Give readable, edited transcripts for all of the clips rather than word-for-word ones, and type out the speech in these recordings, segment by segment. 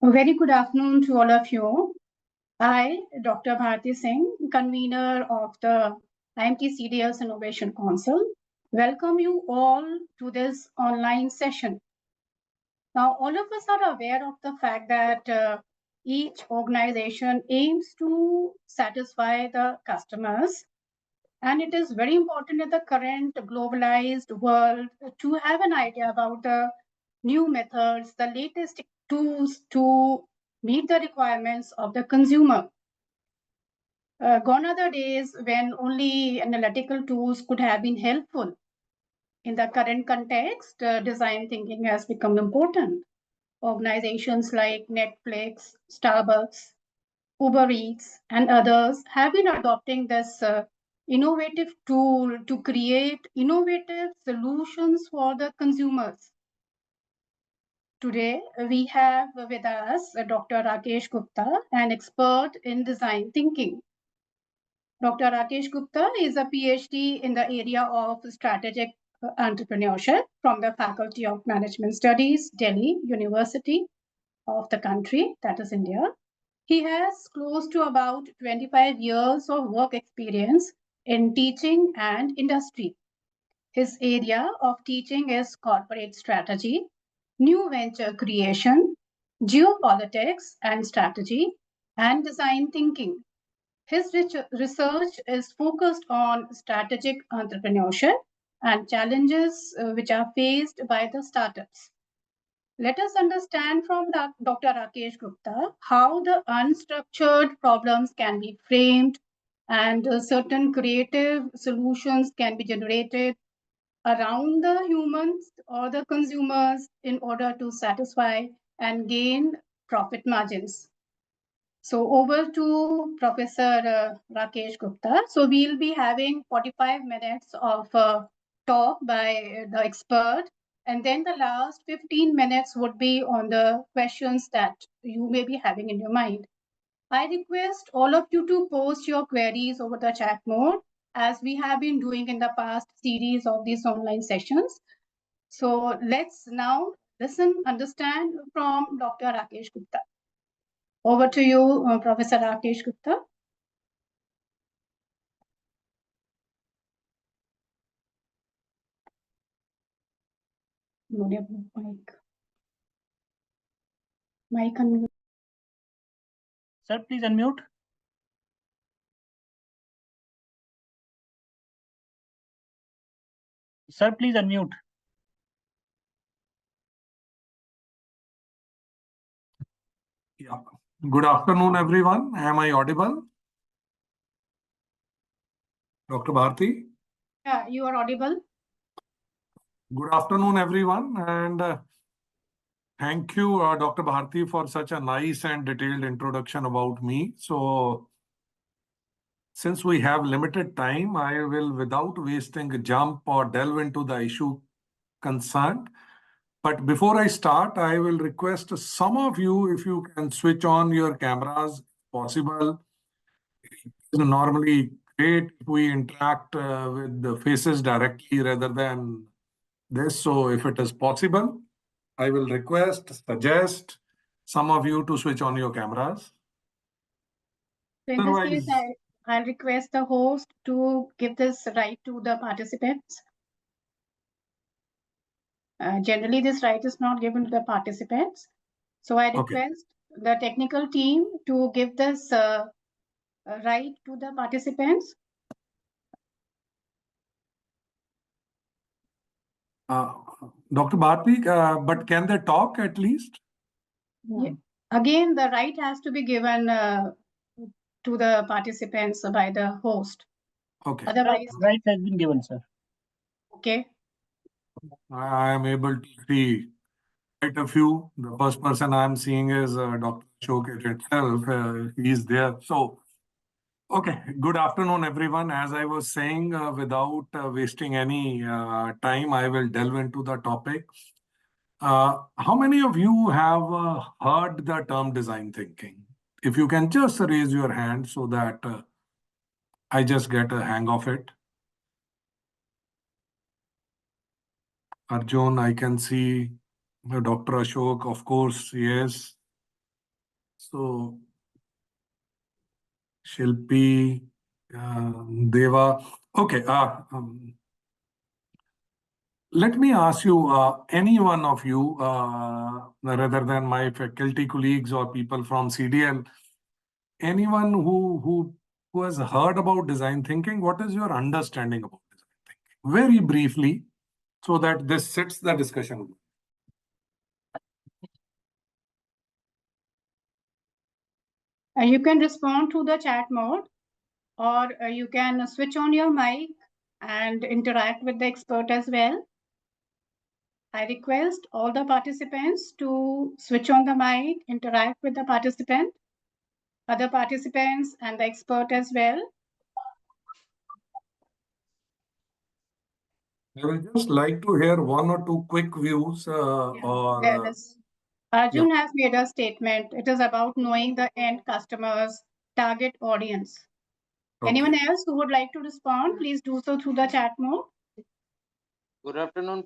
A very good afternoon to all of you. I, Dr. Bharti Singh, convener of the IMT CDL Innovation Council, welcome you all to this online session. Now, all of us are aware of the fact that each organization aims to satisfy the customers, and it is very important in the current globalized world to have an idea about the new methods, the latest tools to meet the requirements of the consumer. Gone are the days when only analytical tools could have been helpful. In the current context, design thinking has become important. Organizations like Netflix, Starbucks, Uber Eats, and others have been adopting this innovative tool to create innovative solutions for the consumers. Today, we have with us Dr. Rakesh Gupta, an expert in design thinking. Dr. Rakesh Gupta is a PhD in the area of strategic entrepreneurship from the Faculty of Management Studies, Delhi University of the country, that is India. He has close to about 25 years of work experience in teaching and industry. His area of teaching is corporate strategy, new venture creation, geopolitics and strategy, and design thinking. His research is focused on strategic entrepreneurship and challenges which are faced by the startups. Let us understand from Dr. Rakesh Gupta how the unstructured problems can be framed and certain creative solutions can be generated around the humans or the consumers in order to satisfy and gain profit margins. So over to Professor Rakesh Gupta. So we'll be having 45 minutes of talk by the expert, and then the last 15 minutes would be on the questions that you may be having in your mind. I request all of you to post your queries over the chat mode, as we have been doing in the past series of these online sessions. So let's now listen, understand from Dr. Rakesh Gupta. Over to you, Professor Rakesh Gupta. Mic unmute. Sir, please unmute. Sir, please unmute. Yeah. Good afternoon, everyone. Am I audible? Dr. Bharti? Yeah, you are audible. Good afternoon, everyone. And thank you, Dr. Bharti, for such a nice and detailed introduction about me. So, since we have limited time, I will, without wasting a jump or delve into the issue concerned. But before I start, I will request some of you, if you can switch on your cameras, if possible. It's normally great if we interact with the faces directly rather than this. So if it is possible, I will suggest some of you to switch on your cameras. So in this case, I'll request the host to give this right to the participants. Generally, this right is not given to the participants. So I request the technical team to give this right to the participants. Dr. Bharti, but can they talk at least? Yeah. Again, the right has to be given to the participants by the host. Okay. Otherwise, right has been given, sir. Okay. I am able to see quite a few. The first person I am seeing is Dr. Ashok itself. He is there. So, okay. Good afternoon, everyone. As I was saying, without wasting any time, I will delve into the topic. How many of you have heard the term design thinking? If you can just raise your hand so that I just get a hang of it. Arjun, I can see Dr. Ashok, of course, yes. So, Shilpi, Deva. Okay. Let me ask you, any one of you, rather than my faculty colleagues or people from CDL, anyone who has heard about design thinking, what is your understanding about design thinking? Very briefly, so that this sets the discussion. You can respond to the chat mode, or you can switch on your mic and interact with the expert as well. I request all the participants to switch on the mic, interact with the participant, other participants and the expert as well. I would just like to hear one or two quick views Yes. Arjun has made a statement. It is about knowing the end customer's target audience. Okay. Anyone else who would like to respond, please do so through the chat mode. Good afternoon,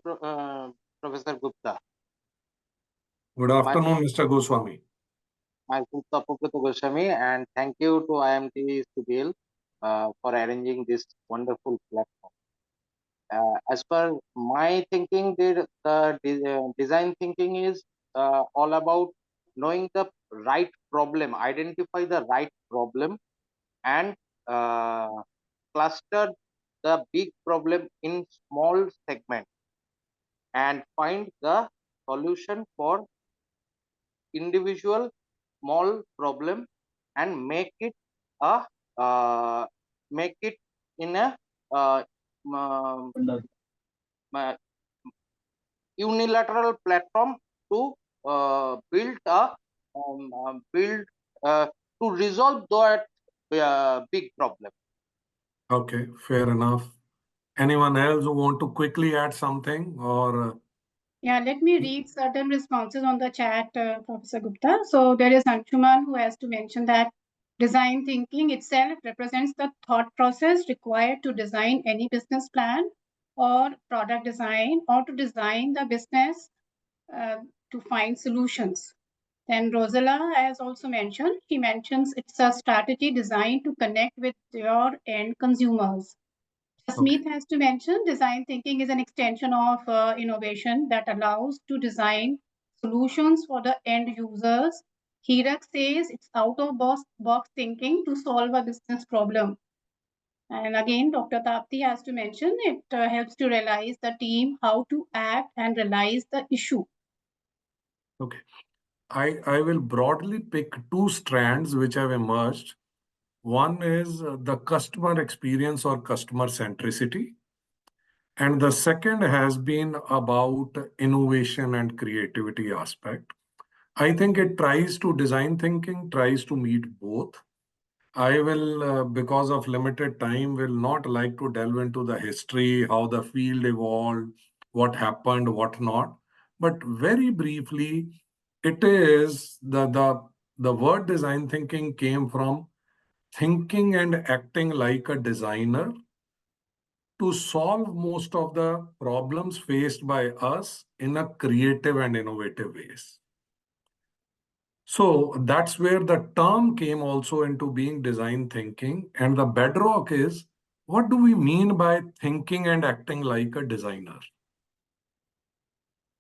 Professor Gupta. Good afternoon, Mr. Goswami. Myself Tapubrata Goswami, and thank you to IMT CDL for arranging this wonderful platform. As per my thinking, the design thinking is all about knowing the right problem, identify the right problem, and cluster the big problem in small segments and find the solution for individual small problem and make it in a unilateral platform to build to resolve that big problem. Okay, fair enough. Anyone else who want to quickly add something or? Yeah, let me read certain responses on the chat, Professor Gupta. So there is Anshuman who has to mention that design thinking itself represents the thought process required to design any business plan or product design, or to design the business to find solutions. Then Rosella has also mentioned, she mentions it's a strategy designed to connect with your end consumers. Smith has to mention design thinking is an extension of innovation that allows to design solutions for the end users. Hirak says it's out of box thinking to solve a business problem. And again, Dr. Tapti has to mention it helps to realize the team how to act and realize the issue. Okay. I will broadly pick two strands which have emerged. One is the customer experience or customer centricity. And the second has been about innovation and creativity aspect. I think it tries to design thinking, tries to meet both. I will, because of limited time, will not like to delve into the history, how the field evolved, what happened, what not. But very briefly, it is the word design thinking came from thinking and acting like a designer to solve most of the problems faced by us in a creative and innovative ways. So that's where the term came also into being design thinking. And the bedrock is, what do we mean by thinking and acting like a designer?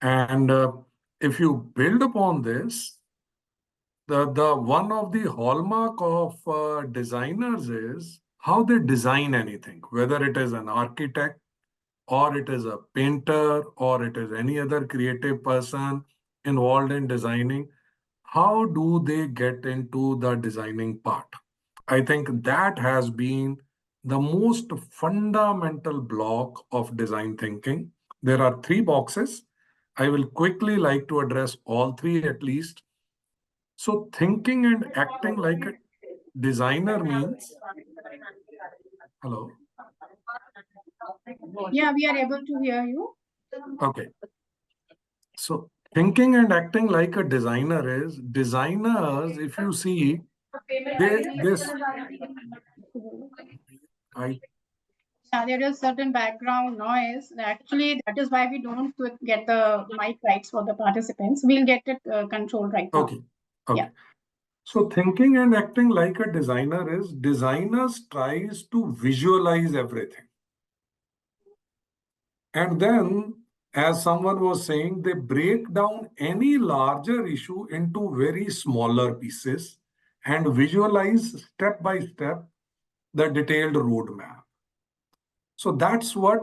And if you build upon this, the one of the hallmark of designers is how they design anything, whether it is an architect, or it is a painter, or it is any other creative person involved in designing. How do they get into the designing part? I think that has been the most fundamental block of design thinking. There are three boxes. I will quickly like to address all three at least. So thinking and acting like a designer means, hello? Yeah, we are able to hear you. Okay. So thinking and acting like a designer is, designers, if you see, Yeah, there is certain background noise. Actually, that is why we don't get the mic rights for the participants. We'll get it controlled right now. Okay. Okay. Yeah. So thinking and acting like a designer is designers tries to visualize everything. And then, as someone was saying, they break down any larger issue into very smaller pieces and visualize step by step the detailed roadmap. So that's what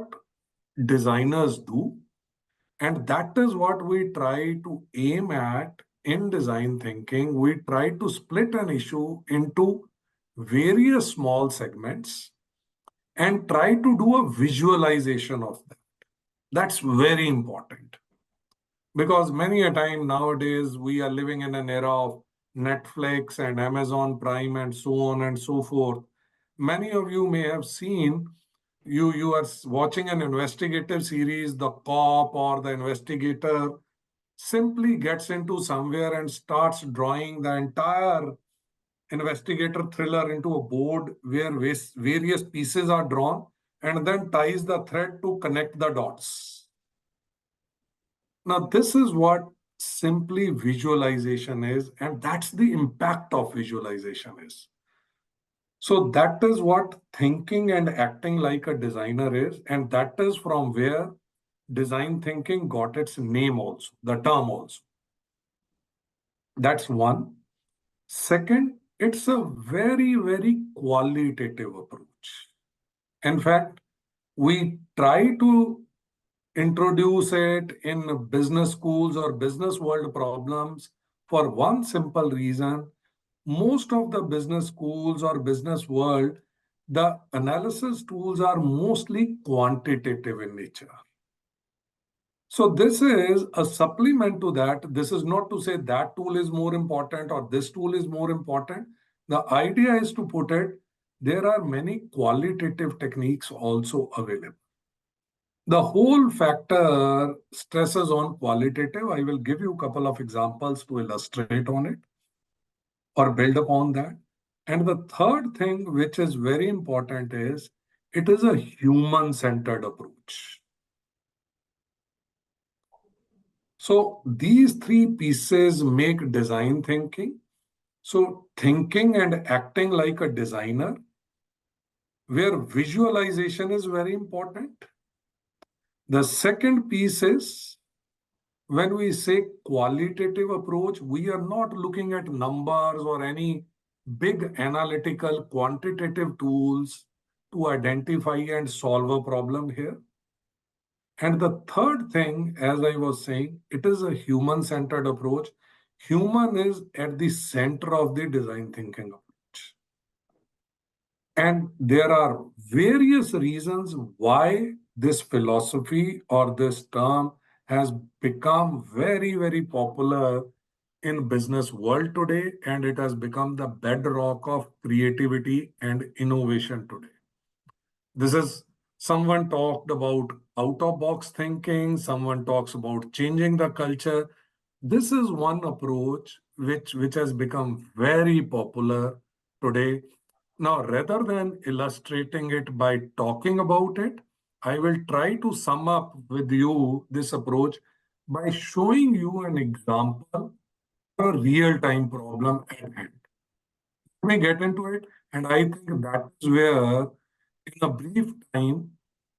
designers do. And that is what we try to aim at in design thinking. We try to split an issue into various small segments and try to do a visualization of that. That's very important because many a time nowadays we are living in an era of Netflix and Amazon Prime and so on and so forth. Many of you may have seen you are watching an investigative series, the cop or the investigator simply gets into somewhere and starts drawing the entire investigator thriller into a board where various pieces are drawn and then ties the thread to connect the dots. Now, this is what simply visualization is, and that's the impact of visualization is. So that is what thinking and acting like a designer is, and that is from where design thinking got its name also, the term also. That's one. Second, it's a very, very qualitative approach. In fact, we try to introduce it in business schools or business world problems for one simple reason. Most of the business schools or business world, the analysis tools are mostly quantitative in nature. So this is a supplement to that. This is not to say that tool is more important or this tool is more important. The idea is to put it, there are many qualitative techniques also available. The whole factor stresses on qualitative. I will give you a couple of examples to illustrate on it or build upon that. And the third thing, which is very important, is it is a human-centered approach. So these three pieces make design thinking. So thinking and acting like a designer, where visualization is very important. The second piece is when we say qualitative approach, we are not looking at numbers or any big analytical quantitative tools to identify and solve a problem here. And the third thing, as I was saying, it is a human-centered approach. Human is at the center of the design thinking approach. And there are various reasons why this philosophy or this term has become very, very popular in business world today, and it has become the bedrock of creativity and innovation today. This is someone talked about out-of-box thinking, someone talks about changing the culture. This is one approach which has become very popular today. Now, rather than illustrating it by talking about it, I will try to sum up with you this approach by showing you an example of a real-time problem at hand. Let me get into it, and I think that is where, in a brief time,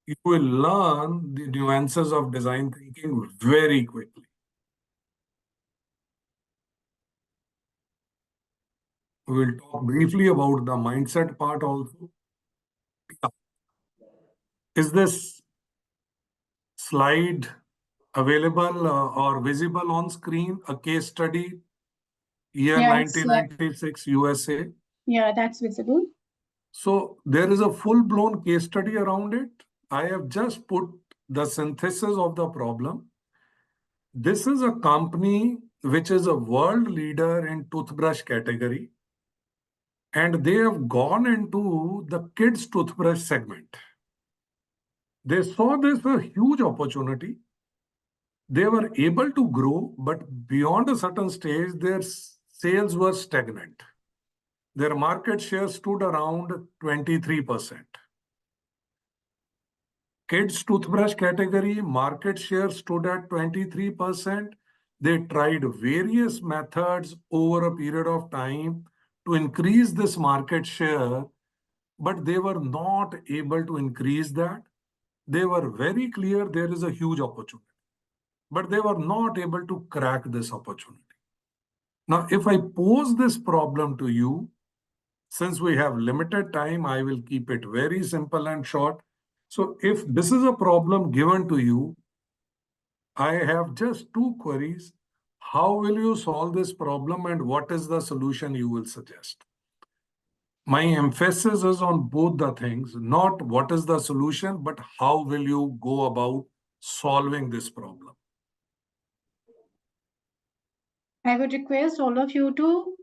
you will learn the nuances of design thinking very quickly. We will talk briefly about the mindset part also. Is this slide available or visible on screen? A case study, year Yeah, 1996, USA. Yeah, that's visible. So there is a full-blown case study around it. I have just put the synthesis of the problem. This is a company which is a world leader in toothbrush category, and they have gone into the kids toothbrush segment. They saw this a huge opportunity. They were able to grow, but beyond a certain stage, their sales were stagnant. Their market share stood around 23%. Kids toothbrush category market share stood at 23%. They tried various methods over a period of time to increase this market share, but they were not able to increase that. They were very clear there is a huge opportunity, but they were not able to crack this opportunity. Now, if I pose this problem to you, since we have limited time, I will keep it very simple and short. So if this is a problem given to you, I have just two queries. How will you solve this problem and what is the solution you will suggest? My emphasis is on both the things, not what is the solution, but how will you go about solving this problem? I would request all of you to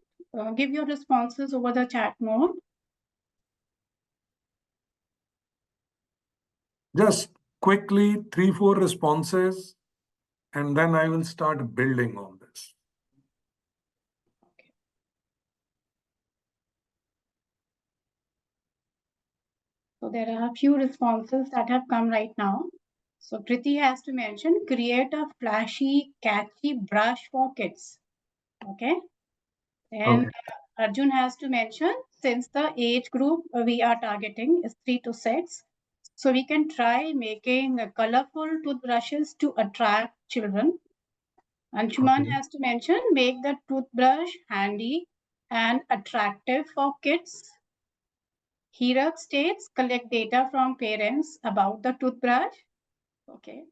give your responses over the chat mode. Just quickly, 3-4 responses, and then I will start building on this. So there are a few responses that have come right now. So Kriti has to mention, create a flashy, catchy brush for kids. Okay. And Arjun has to mention, since the age group we are targeting is 3 to 6, so we can try making colorful toothbrushes to attract children. Anshuman has to mention, make the toothbrush handy and attractive for kids. Hirak states, collect data from parents about the toothbrush. Okay.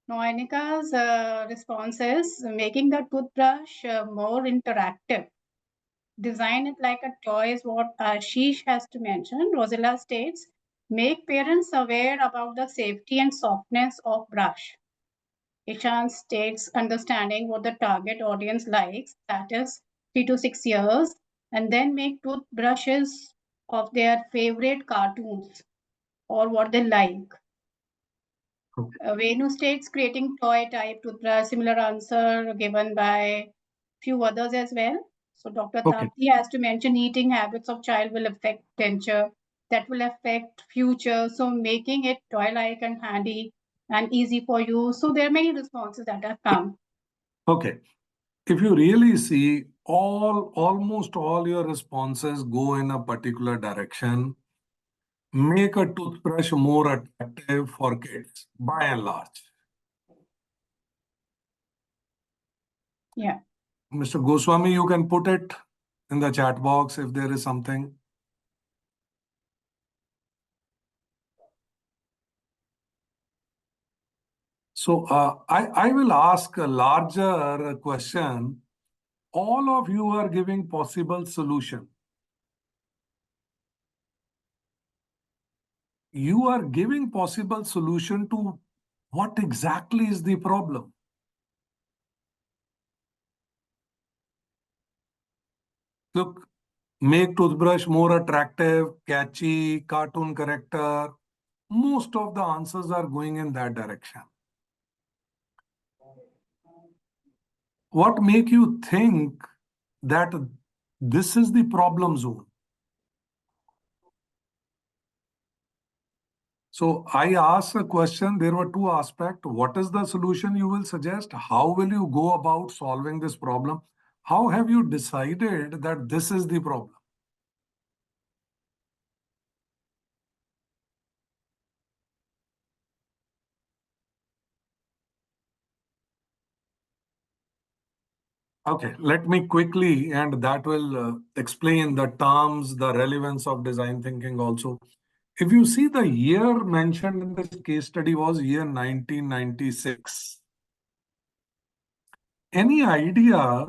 Noenika's response is, making the toothbrush more interactive. Design it like a toy is what Ashish has to mention. Rosilla states, make parents aware about the safety and softness of brush. Ishan states, understanding what the target audience likes, that is 3 to 6 years, and then make toothbrushes of their favorite cartoons or what they like. Venu states, creating toy type toothbrush, similar answer given by few others as well. So Dr. Tapti has to mention, eating habits of child will affect denture, that will affect future. So making it toy-like and handy and easy for you. So there are many responses that have come. Okay. If you really see, almost all your responses go in a particular direction. Make a toothbrush more attractive for kids, by and large. Yeah. Mr. Goswami, you can put it in the chat box if there is something. So I will ask a larger question. All of you are giving possible solution. You are giving possible solution to what exactly is the problem. Look, make toothbrush more attractive, catchy, cartoon character. Most of the answers are going in that direction. What make you think that this is the problem zone? So I asked a question, there were two aspects. What is the solution you will suggest? How will you go about solving this problem? How have you decided that this is the problem? Okay, let me quickly, and that will explain the terms, the relevance of design thinking also. If you see, the year mentioned in this case study was year 1996. Any idea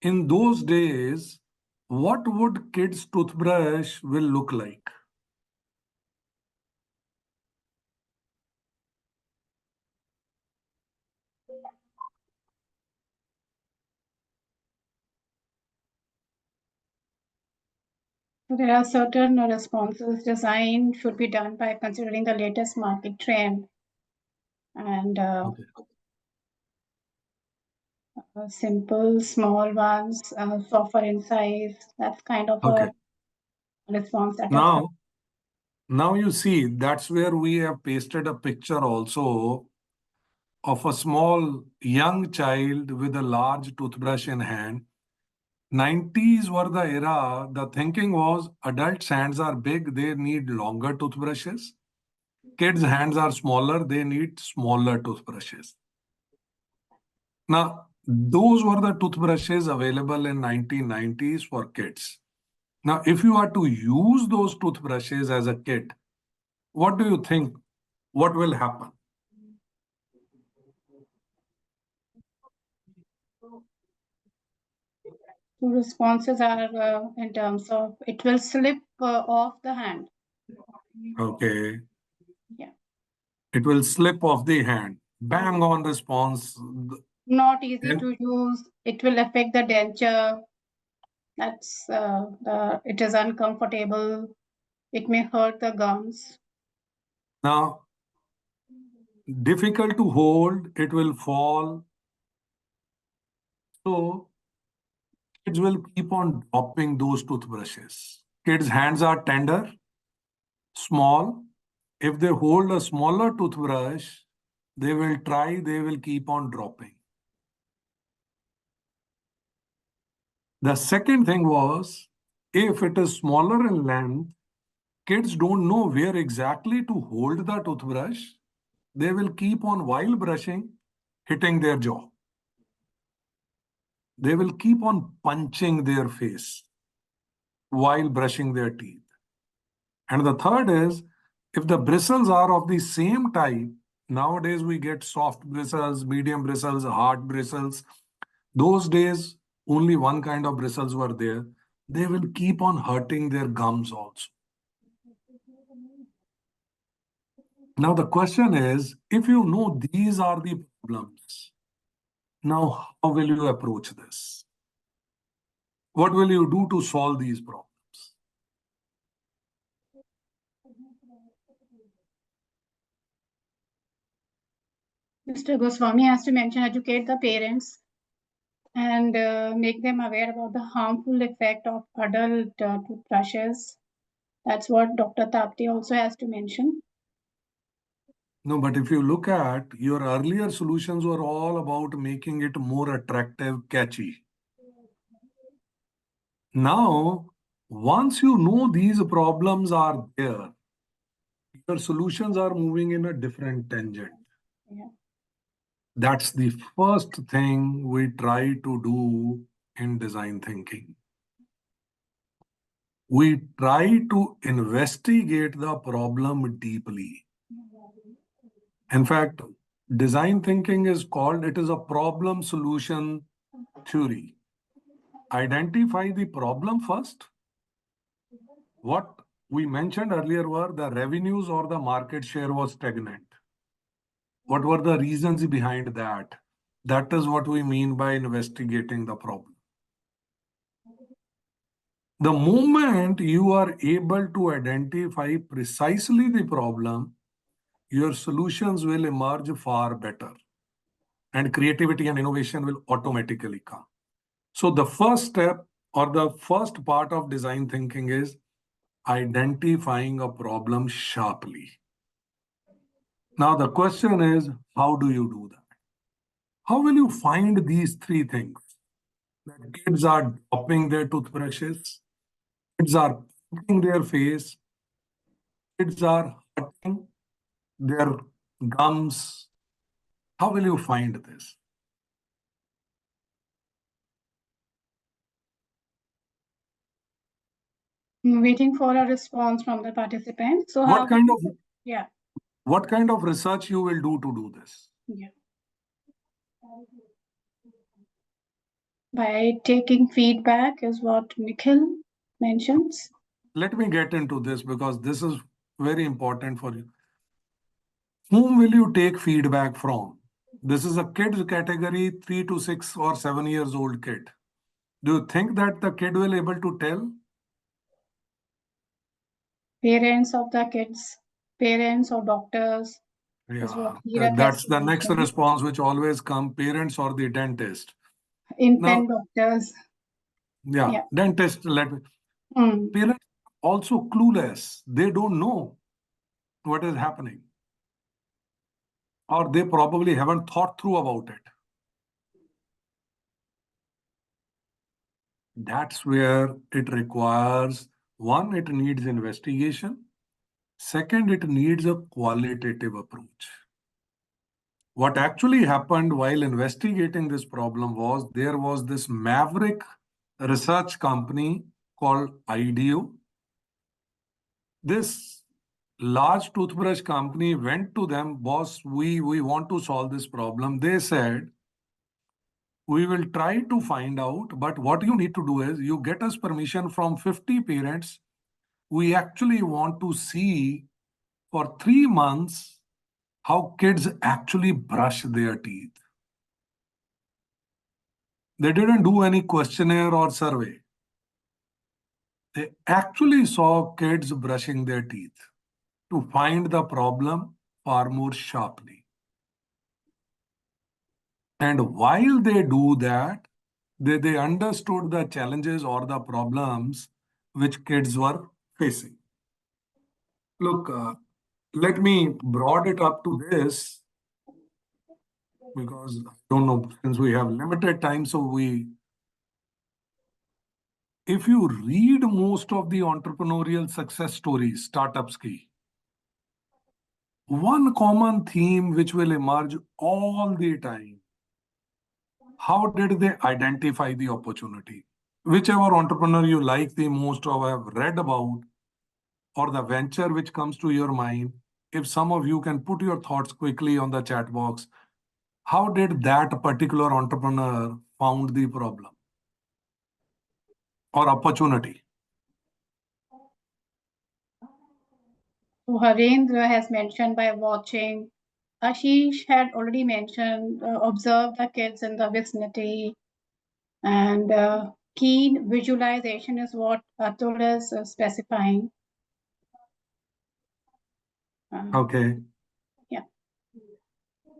in those days, what would kids' toothbrush will look like? So there are certain responses. Design should be done by considering the latest market trend and simple, small ones, softer in size. That's kind of a response that Now you see, that's where we have pasted a picture also. of a small young child with a large toothbrush in hand. 90s were the era, the thinking was adults' hands are big, they need longer toothbrushes. Kids' hands are smaller, they need smaller toothbrushes. Now, those were the toothbrushes available in 1990s for kids. Now, if you are to use those toothbrushes as a kid, what do you think? What will happen? Two responses are in terms of it will slip off the hand. Okay. Yeah. It will slip off the hand. Bang on response. Not easy to use. It will affect the denture. That's it is uncomfortable. It may hurt the gums. Now, difficult to hold, it will fall. So, kids will keep on dropping those toothbrushes. Kids' hands are tender, small. If they hold a smaller toothbrush, they will keep on dropping. The second thing was, if it is smaller in length, kids don't know where exactly to hold the toothbrush. They will keep on, while brushing, hitting their jaw. They will keep on punching their face while brushing their teeth. And the third is, if the bristles are of the same type, nowadays we get soft bristles, medium bristles, hard bristles. Those days, only one kind of bristles were there. They will keep on hurting their gums also. Now, the question is, if you know these are the problems, now how will you approach this? What will you do to solve these problems? Mr. Goswami has to mention educate the parents and make them aware about the harmful effect of adult toothbrushes. That's what Dr. Tapti also has to mention. No, but if you look at your earlier solutions were all about making it more attractive, catchy. Now, once you know these problems are there, your solutions are moving in a different tangent. Yeah. That's the first thing we try to do in design thinking. We try to investigate the problem deeply. In fact, design thinking is called, it is a problem solution theory. Identify the problem first. What we mentioned earlier were the revenues or the market share was stagnant. What were the reasons behind that? That is what we mean by investigating the problem. The moment you are able to identify precisely the problem, your solutions will emerge far better, and creativity and innovation will automatically come. So the first step or the first part of design thinking is identifying a problem sharply. Now the question is, how do you do that? How will you find these three things? That kids are dropping their toothbrushes, kids are putting their face, kids are hurting their gums. How will you find this? I'm waiting for a response from the participants. So What kind of yeah. What kind of research you will do to do this? Yeah. By taking feedback is what Nikhil mentions. Let me get into this because this is very important for you. Whom will you take feedback from? This is a kids category, 3 to 6 or 7 years old kid. Do you think that the kid will able to tell? Parents of the kids, parents or doctors. Is what Neerav has That's the next mentioned. response which always come, parents or the dentist. Infant doctors. Yeah, dentist, parents also clueless. They don't know what is happening. or they probably haven't thought through about it. That's where it requires, one, it needs investigation. Second, it needs a qualitative approach. What actually happened while investigating this problem was there was this maverick research company called IDEO. This large toothbrush company went to them, boss, we want to solve this problem. They said, we will try to find out, but what you need to do is you get us permission from 50 parents. We actually want to see for 3 months how kids actually brush their teeth. They didn't do any questionnaire or survey. They actually saw kids brushing their teeth to find the problem far more sharply. And while they do that, they understood the challenges or the problems which kids were facing. Look, let me broad it up to this, because I don't know, since we have limited time, so if you read most of the entrepreneurial success stories, startups ki, one common theme which will emerge all the time, how did they identify the opportunity? Whichever entrepreneur you like the most or have read about, or the venture which comes to your mind, if some of you can put your thoughts quickly on the chat box, how did that particular entrepreneur found the problem or opportunity? So Harendra has mentioned by watching. Ashish had already mentioned, observe the kids in the vicinity, and keen visualization is what Atul is specifying. Okay. Yeah.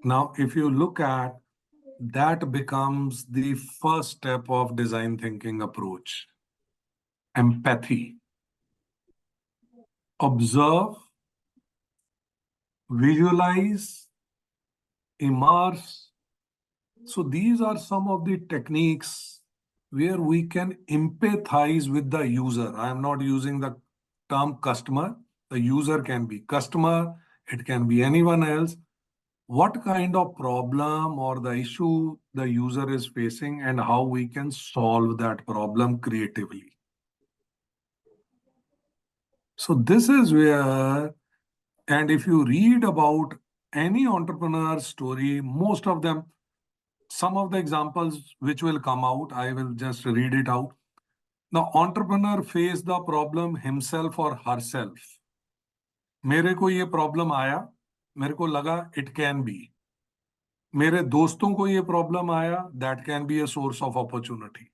Now, if you look at that, becomes the first step of design thinking approach. Empathy. Observe, visualize, immerse. So these are some of the techniques where we can empathize with the user. I am not using the term customer. The user can be customer, it can be anyone else. What kind of problem or the issue the user is facing and how we can solve that problem creatively. So this is where, and if you read about any entrepreneur story, most of them, some of the examples which will come out, I will just read it out. The entrepreneur faced the problem himself or herself. मेरे को ये problem आया, मेरे को लगा it can be. मेरे दोस्तों को ये प्रॉब्लम आया, that can be a source of opportunity.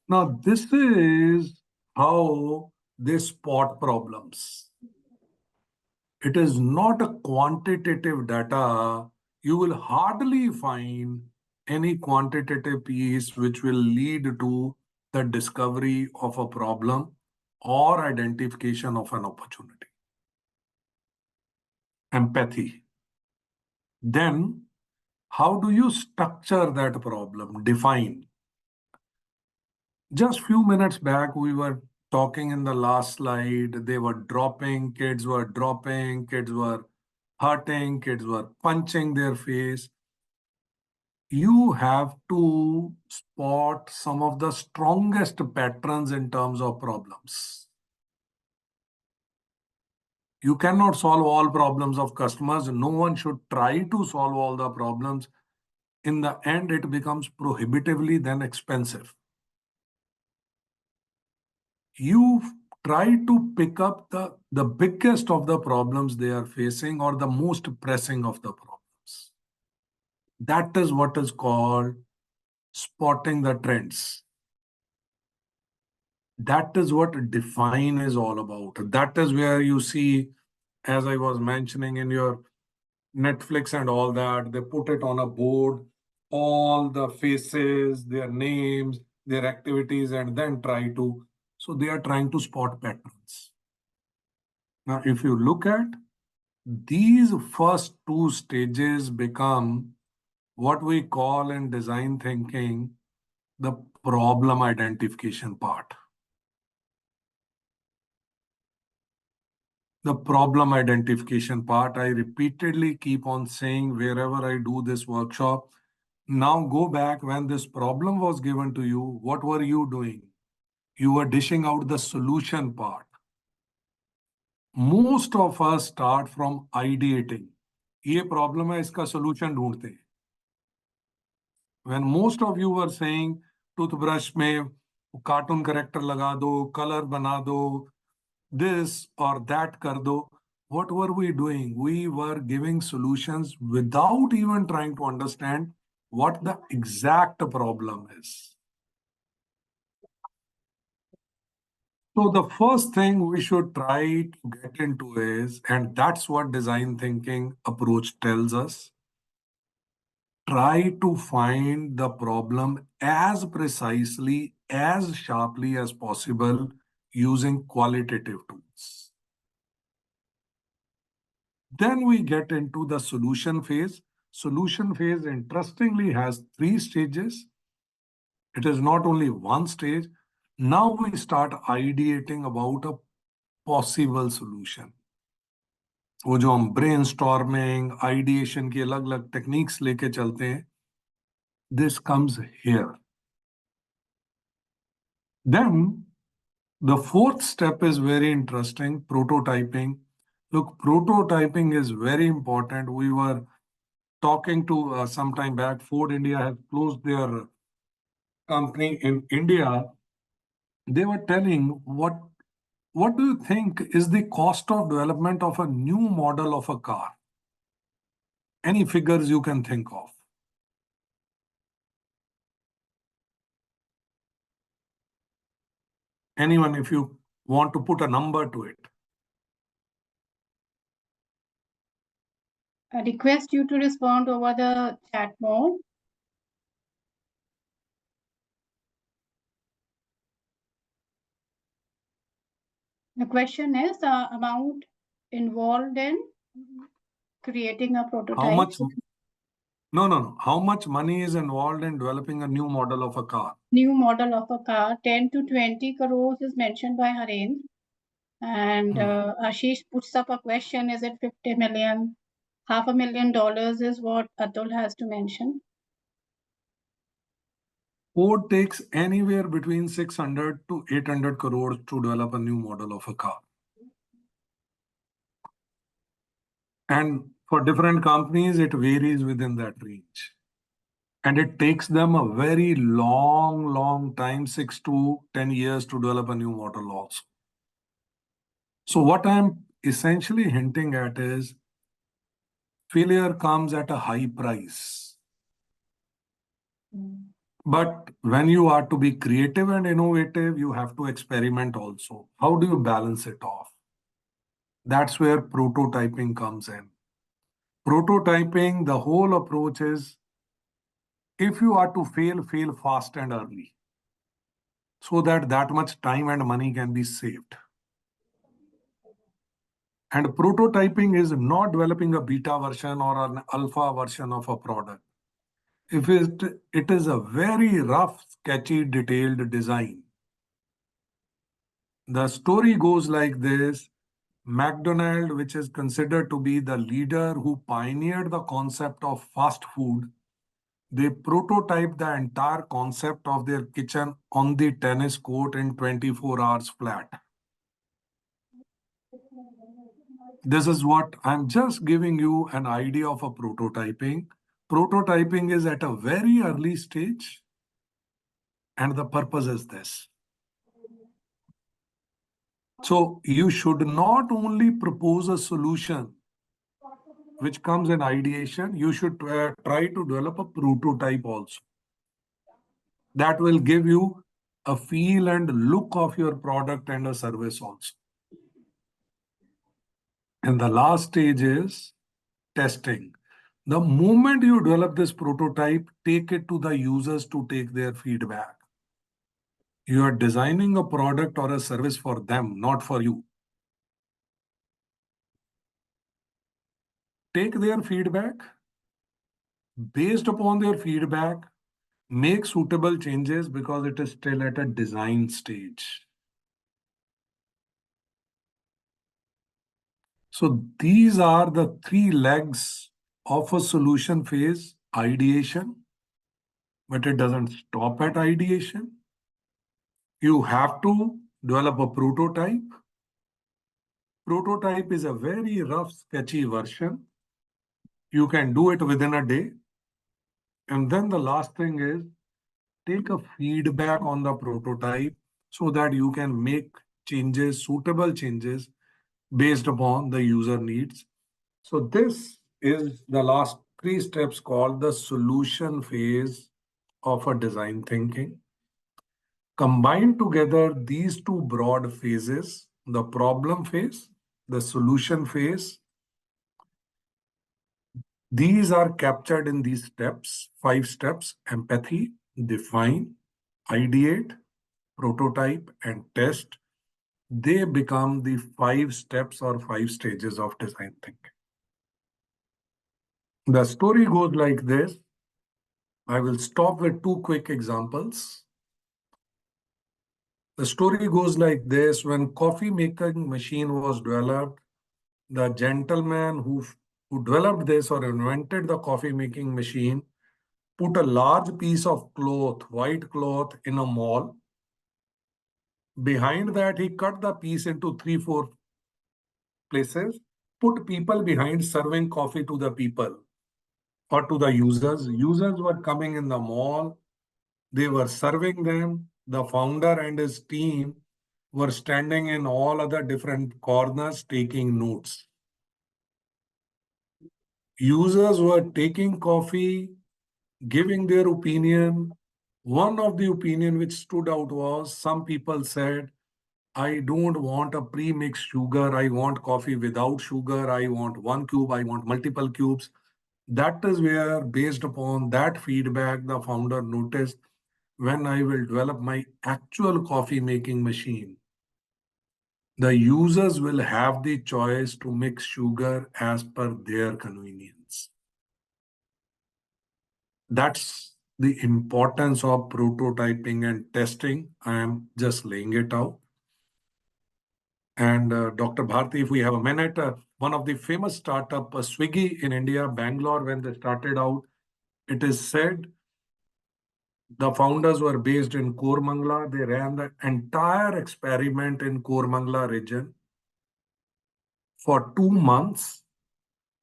Now, this is how they spot problems. It is not a quantitative data. You will hardly find any quantitative piece which will lead to the discovery of a problem or identification of an opportunity. Empathy. Then, how do you structure that problem? Define. Just few minutes back, we were talking in the last slide, they were dropping, kids were dropping, kids were hurting, kids were punching their face. You have to spot some of the strongest patterns in terms of problems. You cannot solve all problems of customers. No one should try to solve all the problems. In the end, it becomes prohibitively then expensive. You try to pick up the biggest of the problems they are facing or the most pressing of the problems. That is what is called spotting the trends. That is what define is all about. That is where you see, as I was mentioning in your Netflix and all that, they put it on a board, all the faces, their names, their activities, and then try to, so they are trying to spot patterns. Now, if you look at These first two stages become what we call in design thinking the problem identification part. The problem identification part, I repeatedly keep on saying wherever I do this workshop. Now go back when this problem was given to you, what were you doing? You were dishing out the solution part. Most of us start from ideating. ये problem है, इसका solution ढूंढते हैं. When most of you were saying toothbrush में cartoon character लगा दो, color बना दो, this or that कर दो, what were we doing? We were giving solutions without even trying to understand what the exact problem is. So the first thing we should try to get into is, and that's what design thinking approach tells us, try to find the problem as precisely, as sharply as possible using qualitative tools. Then we get into the solution phase. Solution phase, interestingly, has 3 stages. It is not only one stage. Now we start ideating about a possible solution. वो जो हम brainstorming, ideation की अलग-अलग techniques लेके चलते हैं, this comes here. Then the fourth step is very interesting, prototyping. Look, prototyping is very important. We were talking to some time back, Ford India has closed their company in India. They were telling what do you think is the cost of development of a new model of a car? Any figures you can think of? Anyone, if you want to put a number to it. I request you to respond over the chat mode. The question is the amount involved in creating a prototype. How much? No. How much money is involved in developing a new model of a car? New model of a car, 10 to 20 crores is mentioned by Haren. And Ashish puts up a question, is it 50 million? $500,000 is what Atul has to mention. Ford takes anywhere between 600 to 800 crores to develop a new model of a car. And for different companies, it varies within that range. And it takes them a very long time, 6 to 10 years to develop a new model also. So what I'm essentially hinting at is failure comes at a high price. But when you are to be creative and innovative, you have to experiment also. How do you balance it off? That's where prototyping comes in. Prototyping, the whole approach is, if you are to fail, fail fast and early, so that much time and money can be saved. And prototyping is not developing a beta version or an alpha version of a product. If it is a very rough, sketchy, detailed design. The story goes like this. McDonald's, which is considered to be the leader who pioneered the concept of fast food, they prototyped the entire concept of their kitchen on the tennis court in 24 hours flat. This is what I'm just giving you an idea of a prototyping. Prototyping is at a very early stage, and the purpose is this. So you should not only propose a solution which comes in ideation, you should try to develop a prototype also. That will give you a feel and look of your product and a service also. And the last stage is testing. The moment you develop this prototype, take it to the users to take their feedback. You are designing a product or a service for them, not for you. take their feedback, based upon their feedback, make suitable changes because it is still at a design stage. So these are the three legs of a solution phase: ideation, but it doesn't stop at ideation. You have to develop a prototype. Prototype is a very rough, sketchy version. You can do it within a day. And then the last thing is take a feedback on the prototype so that you can make changes, suitable changes based upon the user needs. So this is the last three steps called the solution phase of a design thinking. Combine together these two broad phases, the problem phase, the solution phase. These are captured in these steps, 5 steps: empathy, define, ideate, prototype, and test. They become the 5 steps or 5 stages of design thinking. The story goes like this. I will stop with 2 quick examples. The story goes like this. When coffee making machine was developed, the gentleman who developed this or invented the coffee making machine put a large piece of cloth, white cloth, in a mall. Behind that, he cut the piece into 3-4 places, put people behind serving coffee to the people or to the users. Users were coming in the mall, they were serving them. The founder and his team were standing in all other different corners taking notes. Users were taking coffee, giving their opinion. One of the opinion which stood out was some people said, I don't want a pre-mixed sugar. I want coffee without sugar. I want 1 cube. I want multiple cubes. That is where, based upon that feedback, the founder noticed when I will develop my actual coffee making machine, the users will have the choice to mix sugar as per their convenience. That's the importance of prototyping and testing. I am just laying it out. And Dr. Bharti, if we have a minute, one of the famous startup, Swiggy in India, Bangalore, when they started out, it is said the founders were based in Koramangala. They ran the entire experiment in Koramangala region for 2 months,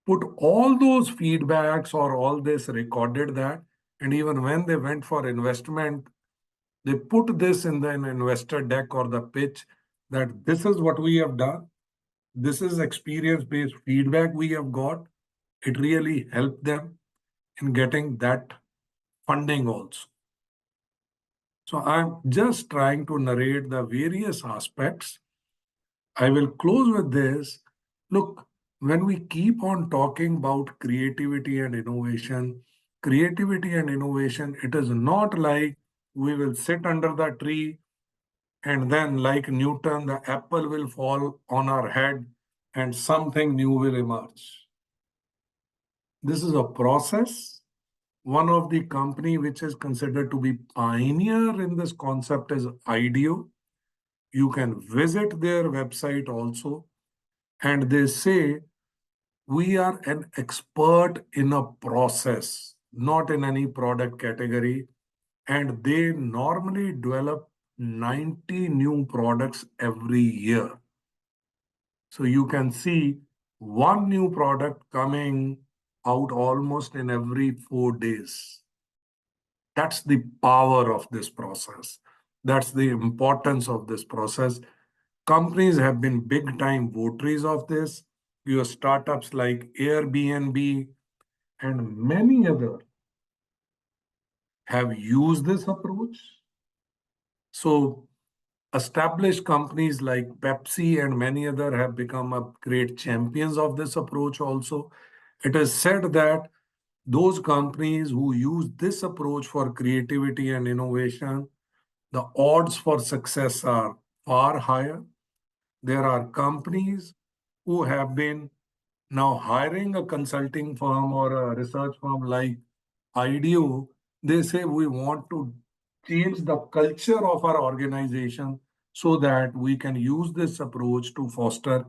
put all those feedbacks or all this, recorded that. And even when they went for investment, they put this in the investor deck or the pitch that this is what we have done. This is experience-based feedback we have got. It really helped them in getting that funding also. So I'm just trying to narrate the various aspects. I will close with this. Look, when we keep on talking about creativity and innovation, it is not like we will sit under the tree and then, like Newton, the apple will fall on our head and something new will emerge. This is a process. One of the company which is considered to be pioneer in this concept is IDEO. You can visit their website also, and they say, we are an expert in a process, not in any product category. And they normally develop 90 new products every year. So you can see one new product coming out almost in every 4 days. That's the power of this process. That's the importance of this process. Companies have been big time votaries of this. Your startups like Airbnb and many other have used this approach. So established companies like Pepsi and many other have become a great champions of this approach also. It is said that those companies who use this approach for creativity and innovation, the odds for success are far higher. There are companies who have been Now, hiring a consulting firm or a research firm like IDEO, they say we want to change the culture of our organization so that we can use this approach to foster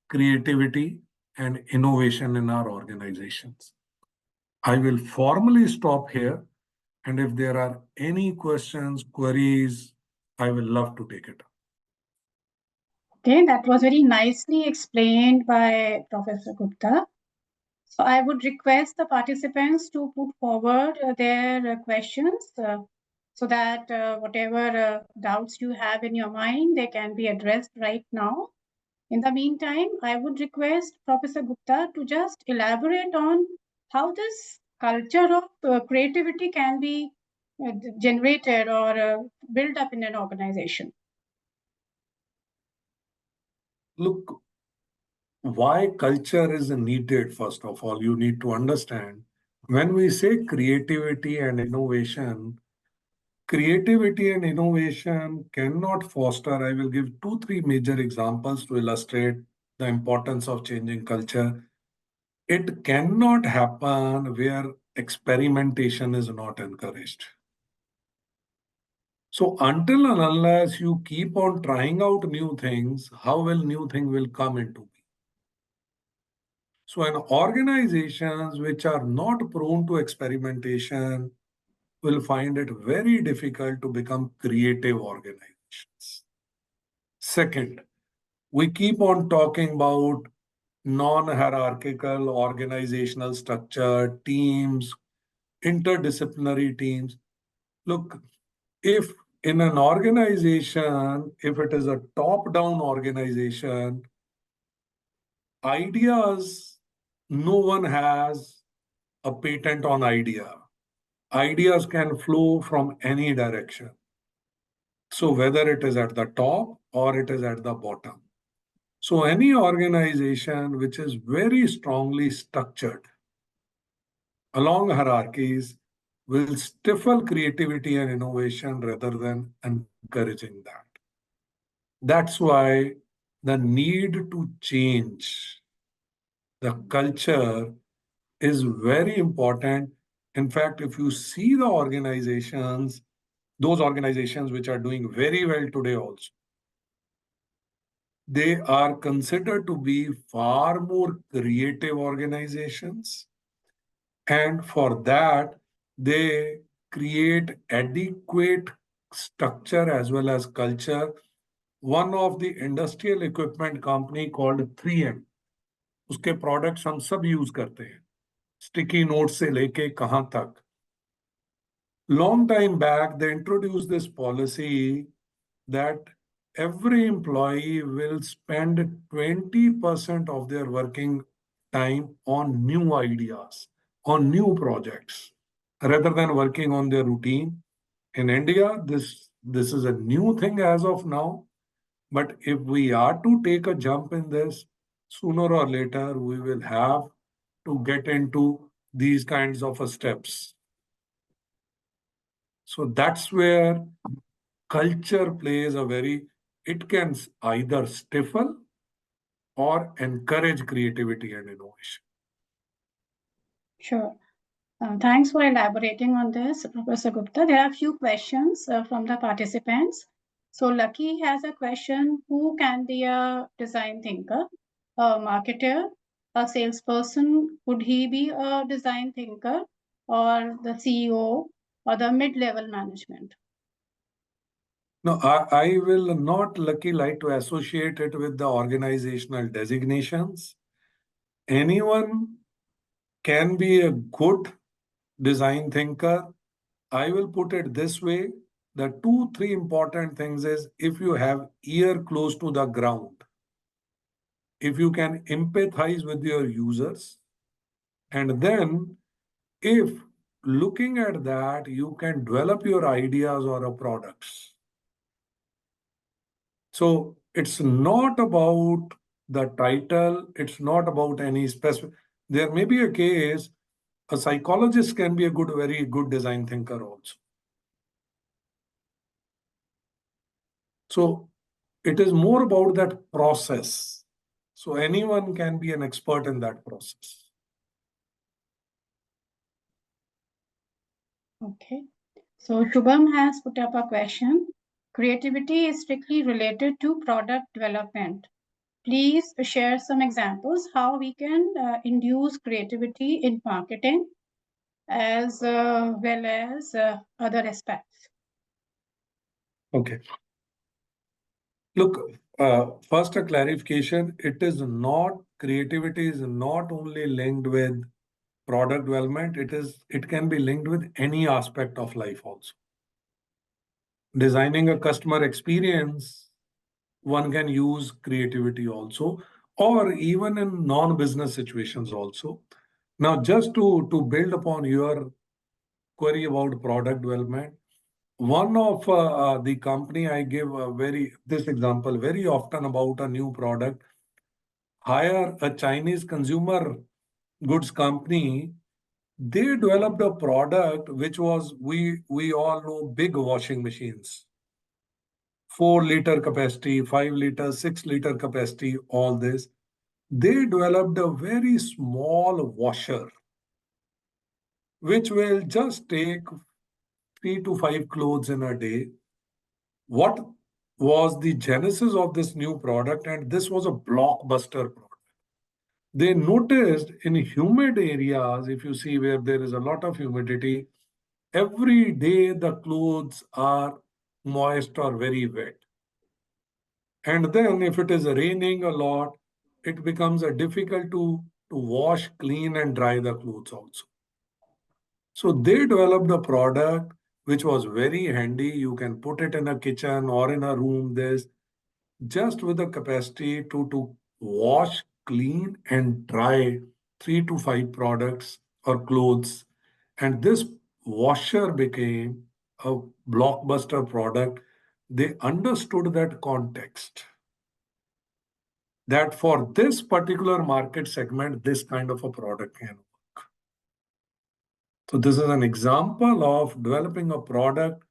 creativity and innovation in our organizations. I will formally stop here. And if there are any questions, queries, I will love to take it up. Okay, that was very nicely explained by Professor Gupta. So I would request the participants to put forward their questions so that whatever doubts you have in your mind, they can be addressed right now. In the meantime, I would request Professor Gupta to just elaborate on how this culture of creativity can be generated or built up in an organization. Look, why culture is needed, first of all, you need to understand. When we say creativity and innovation cannot foster. I will give 2-3 major examples to illustrate the importance of changing culture. It cannot happen where experimentation is not encouraged. So until and unless you keep on trying out new things, how will new thing will come into being? So in organizations which are not prone to experimentation will find it very difficult to become creative organizations. Second, we keep on talking about non-hierarchical organizational structure, teams, interdisciplinary teams. Look, if in an organization, if it is a top-down organization, ideas, no one has a patent on idea. Ideas can flow from any direction. So whether it is at the top or it is at the bottom. So any organization which is very strongly structured along hierarchies will stifle creativity and innovation rather than encouraging that. That's why the need to change the culture is very important. In fact, if you see the organizations, those organizations which are doing very well today also, they are considered to be far more creative organizations. And for that, they create adequate structure as well as culture. One of the industrial equipment company called 3M, उसके products हम सब use करते हैं, sticky notes से लेके कहाँ तक. Long time back, they introduced this policy that every employee will spend 20% of their working time on new ideas, on new projects, rather than working on their routine. In India, this is a new thing as of now. But if we are to take a jump in this, sooner or later, we will have to get into these kinds of steps. So that's where culture plays it can either stifle or encourage creativity and innovation. Sure. Thanks for elaborating on this, Professor Gupta. There are a few questions from the participants. So Lucky has a question: who can be a design thinker, a marketer, a salesperson? Could he be a design thinker, or the CEO, or the mid-level management? No, I will not like to associate it with the organizational designations. Anyone can be a good design thinker. I will put it this way. The 2-3 important things is if you have ear close to the ground, if you can empathize with your users, and then if looking at that, you can develop your ideas or products. So it's not about the title, it's not about any specific. There may be a case, a psychologist can be a very good design thinker also. So it is more about that process. So anyone can be an expert in that process. Okay. So Shubham has put up a question. Creativity is strictly related to product development. Please share some examples how we can induce creativity in marketing as well as other aspects. Okay. Look, first a clarification. Creativity is not only linked with product development. It can be linked with any aspect of life also. Designing a customer experience, one can use creativity also, or even in non-business situations also. Now, just to build upon your query about product development, one of the company I give this example very often about a new product. Hire a Chinese consumer goods company. They developed a product which was we all know big washing machines, 4-liter capacity, 5-liter, 6-liter capacity, all this. They developed a very small washer which will just take 3 to 5 clothes in a day. What was the genesis of this new product? And this was a blockbuster product. They noticed in humid areas, if you see where there is a lot of humidity, every day the clothes are moist or very wet. And then if it is raining a lot, it becomes difficult to wash, clean, and dry the clothes also. So they developed a product which was very handy. You can put it in a kitchen or in a room. There's just with the capacity to wash, clean, and dry 3 to 5 products or clothes. And this washer became a blockbuster product. They understood that context, that for this particular market segment, this kind of a product can work. So this is an example of developing a product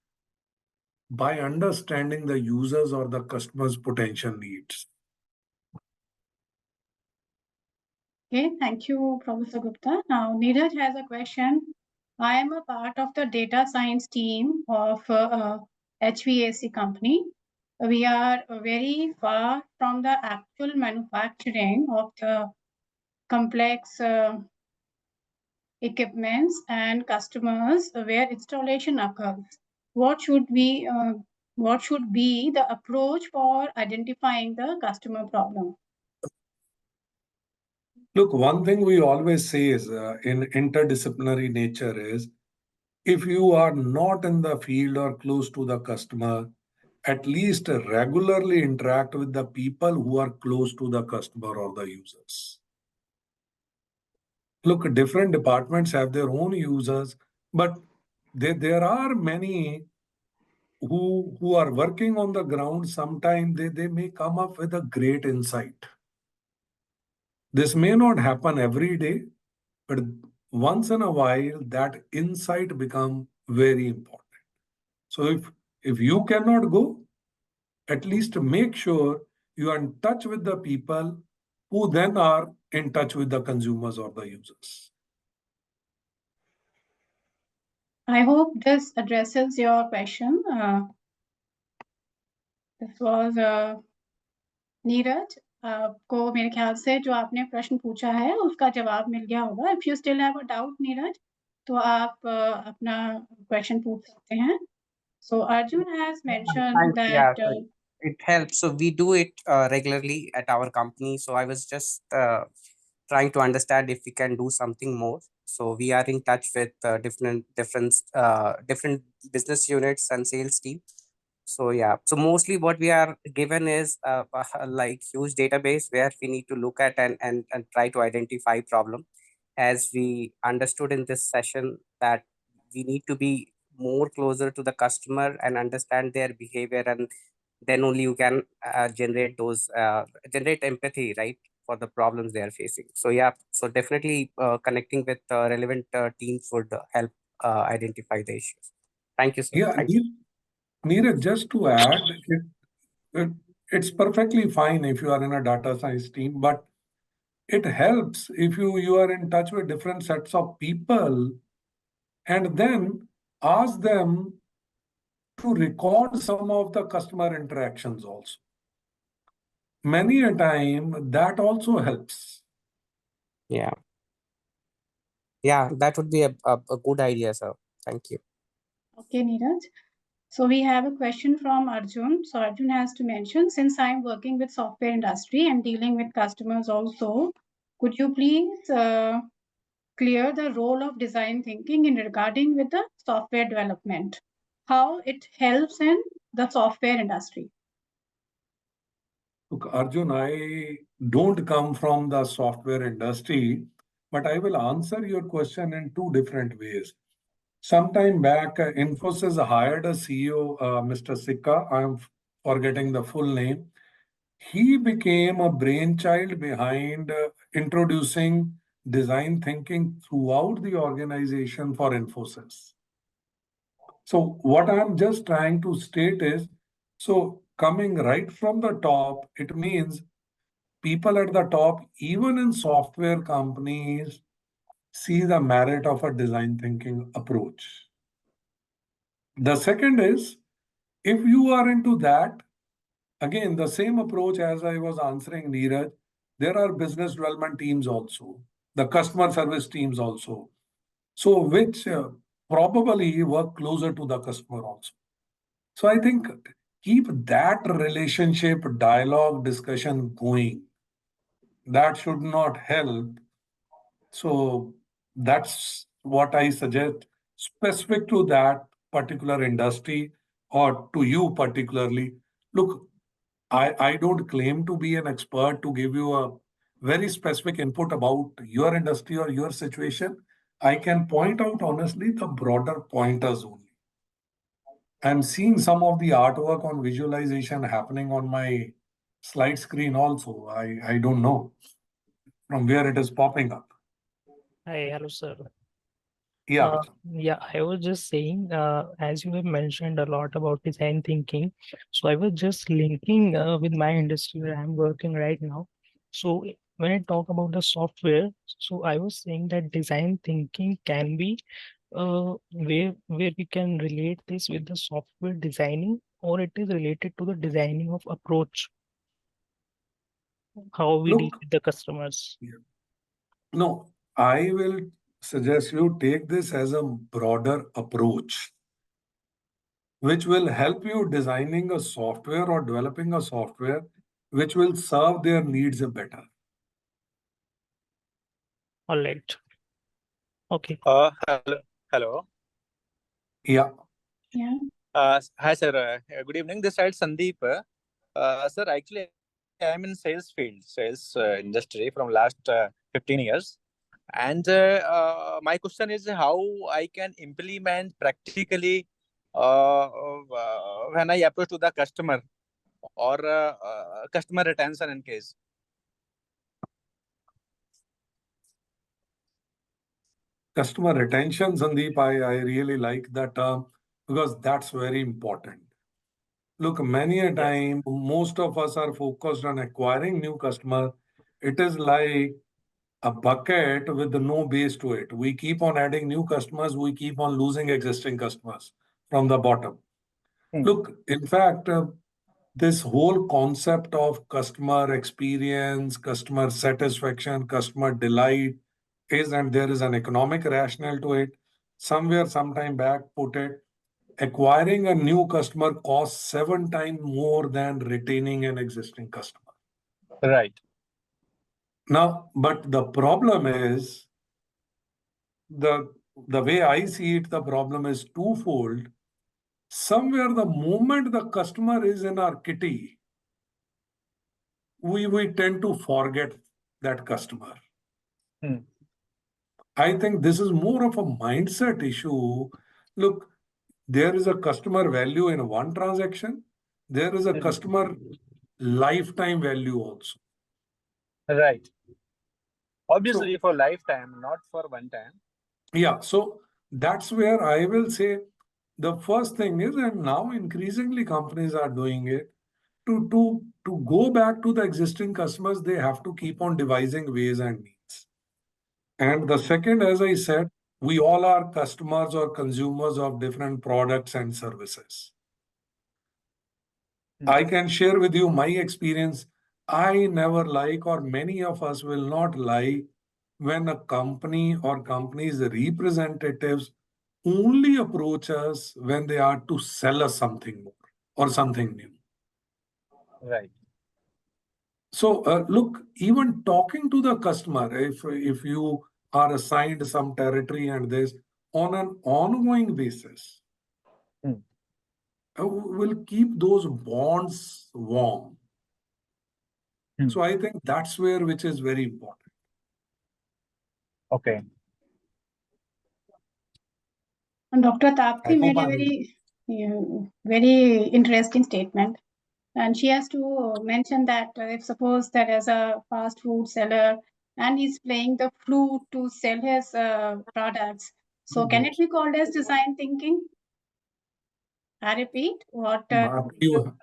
by understanding the users or the customer's potential needs. Okay, thank you, Professor Gupta. Now, Neeraj has a question. I am a part of the data science team of HVAC company. We are very far from the actual manufacturing of the complex equipments and customers where installation occurs. What should be the approach for identifying the customer problem? Look, one thing we always say is in interdisciplinary nature is if you are not in the field or close to the customer, at least regularly interact with the people who are close to the customer or the users. Look, different departments have their own users, but there are many who are working on the ground. Sometimes they may come up with a great insight. This may not happen every day, but once in a while, that insight becomes very important. So if you cannot go, at least make sure you are in touch with the people who then are in touch with the consumers or the users. I hope this addresses your question. This was Neeraj, आपको मेरे ख्याल से जो आपने प्रश्न पूछा है उसका जवाब मिल गया होगा. If you still have a doubt, Neeraj, तो आप अपना question पूछ सकते हैं. So Arjun has mentioned that. Yeah, so it helps. So we do it regularly at our company. So I was just trying to understand if we can do something more. So we are in touch with different business units and sales team. So yeah, so mostly what we are given is like huge database where we need to look at and try to identify problem. As we understood in this session that we need to be more closer to the customer and understand their behavior, and then only you can generate empathy, right, for the problems they are facing. So yeah, so definitely connecting with relevant teams would help identify the issues. Thank you, sir. Yeah, Thank you. Neeraj, just to add, it's perfectly fine if you are in a data science team, but it helps if you are in touch with different sets of people and then ask them to record some of the customer interactions also. Many a time that also helps. Yeah. Yeah, that would be a good idea, sir. Thank you. Okay, Neeraj. So we have a question from Arjun. So Arjun has to mention, since I'm working with software industry and dealing with customers also, could you please clear the role of design thinking in regarding with the software development, how it helps in the software industry? Look, Arjun, I don't come from the software industry, but I will answer your question in two different ways. Sometime back, Infosys hired a CEO, Mr. Sikka. I'm forgetting the full name. He became a brainchild behind introducing design thinking throughout the organization for Infosys. So what I'm just trying to state is, so coming right from the top, it means people at the top, even in software companies, see the merit of a design thinking approach. The second is, if you are into that, again, the same approach as I was answering Neeraj, there are business development teams also, the customer service teams also, so which probably work closer to the customer also. So I think keep that relationship, dialogue, discussion going. That should not help. So that's what I suggest, specific to that particular industry or to you particularly. Look, I don't claim to be an expert to give you a very specific input about your industry or your situation. I can point out honestly the broader pointers only. I'm seeing some of the artwork on visualization happening on my slide screen also. I don't know from where it is popping up. Hi, hello, sir. Yeah. Yeah, I was just saying, as you have mentioned a lot about design thinking, so I was just linking with my industry where I'm working right now. So when I talk about the software, so I was saying that design thinking can be where we can relate this with the software designing, or it is related to the designing of approach, how we deal Look, with the customers. no, I will suggest you take this as a broader approach, which will help you designing a software or developing a software which will serve their needs better. All right. Okay. Hello. Yeah. Yeah. Hi, sir. Good evening. This side Sandeep. Sir, actually, I am in sales field, sales industry from last 15 years. And my question is how I can implement practically when I approach to the customer or customer retention in case. Customer retention, Sandeep, I really like that term because that's very important. Look, many a time, most of us are focused on acquiring new customer. It is like a bucket with no base to it. We keep on adding new customers, we keep on losing existing customers from the bottom. Look, in fact, this whole concept of customer experience, customer satisfaction, customer delight is, and there is an economic rationale to it. Somewhere, sometime back, put it, acquiring a new customer costs 7 times more than retaining an existing customer. Right. Now, but the problem is, the way I see it, the problem is twofold. Somewhere, the moment the customer is in our kitty, we tend to forget that customer. I think this is more of a mindset issue. Look, there is a customer value in one transaction. There is a customer lifetime value also. Right. Obviously, So, for lifetime, not for one time. yeah, so that's where I will say the first thing is, and now increasingly companies are doing it, to to go back to the existing customers, they have to keep on devising ways and means. And the second, as I said, we all are customers or consumers of different products and services. I can share with you my experience. I never like, or many of us will not like, when a company or company's representatives only approach us when they are to sell us something more or something new. Right. So look, even talking to the customer, if you are assigned some territory and this on an ongoing basis, will keep those bonds warm. So I think that's where which is very important. Okay. And Dr. I Tapti made hope a I'm- very interesting statement. And she has to mention that if suppose there is a fast food seller and he's playing the flute to sell his products, so can it be called as design thinking? I repeat, what Bharti, you-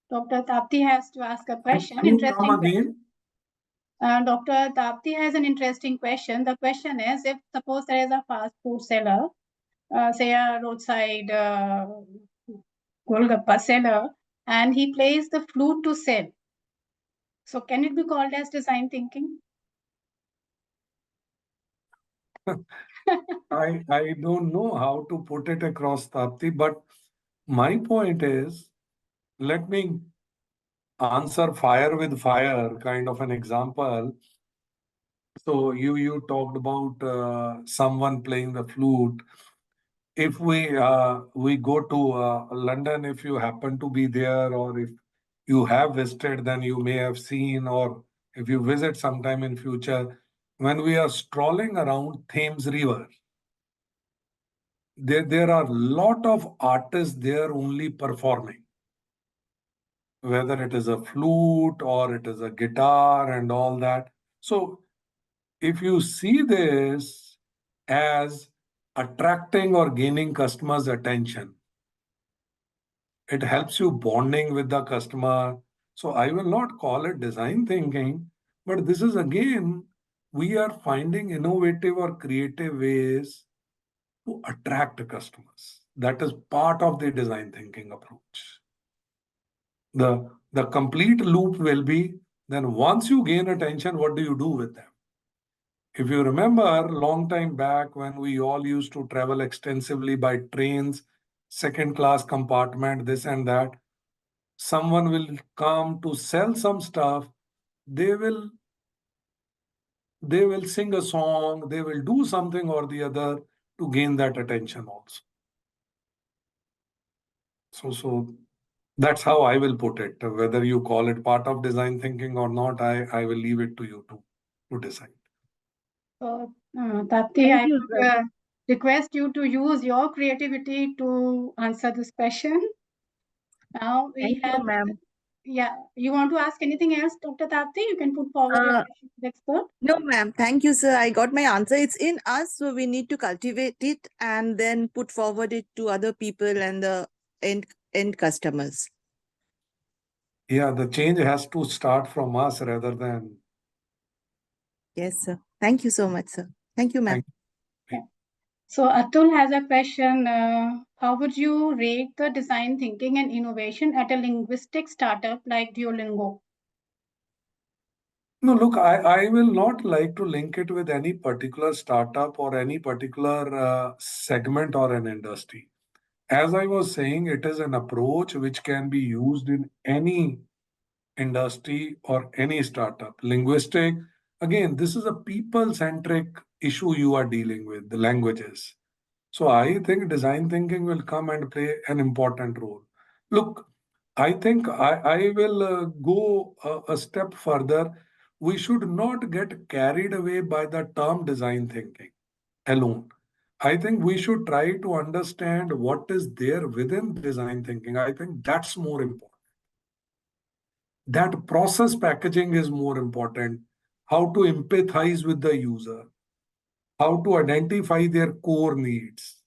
Dr. Tapti has to ask a question. Can you come Interesting. again? Dr. Tapti has an interesting question. The question is, if suppose there is a fast food seller, say a roadside Golgappa seller, and he plays the flute to sell. So can it be called as design thinking? I don't know how to put it across, Tapti, but my point is, let me answer fire with fire, kind of an example. So you talked about someone playing the flute. If we go to London, if you happen to be there, or if you have visited, then you may have seen, or if you visit sometime in future, when we are strolling around Thames River, there are a lot of artists there only performing, whether it is a flute or it is a guitar and all that. So if you see this as attracting or gaining customers' attention, it helps you bonding with the customer. So I will not call it design thinking, but this is again, we are finding innovative or creative ways to attract customers. That is part of the design thinking approach. The complete loop will be, then once you gain attention, what do you do with them? If you remember, long time back when we all used to travel extensively by trains, second class compartment, this and that, someone will come to sell some stuff. They will sing a song, they will do something or the other to gain that attention also. So that's how I will put it. Whether you call it part of design thinking or not, I will leave it to you to decide. So, Tapti, I would request you to use your creativity to answer this question. Now we have, ma'am. yeah, you want to ask anything else, Dr. Tapti? You can put forward your question to the expert. No, ma'am. Thank you, sir. I got my answer. It's in us, so we need to cultivate it and then put forward it to other people and the end customers. Yeah, the change has to start from us rather than. Yes, sir. Thank you so much, sir. Thank you, ma'am. So Atul has a question. How would you rate the design thinking and innovation at a linguistic startup like Duolingo? No, look, I will not like to link it with any particular startup or any particular segment or an industry. As I was saying, it is an approach which can be used in any industry or any startup. Linguistic, again, this is a people-centric issue you are dealing with, the languages. So I think design thinking will come and play an important role. Look, I think I will go a step further. We should not get carried away by the term design thinking alone. I think we should try to understand what is there within design thinking. I think that's more important. That process packaging is more important. How to empathize with the user, how to identify their core needs,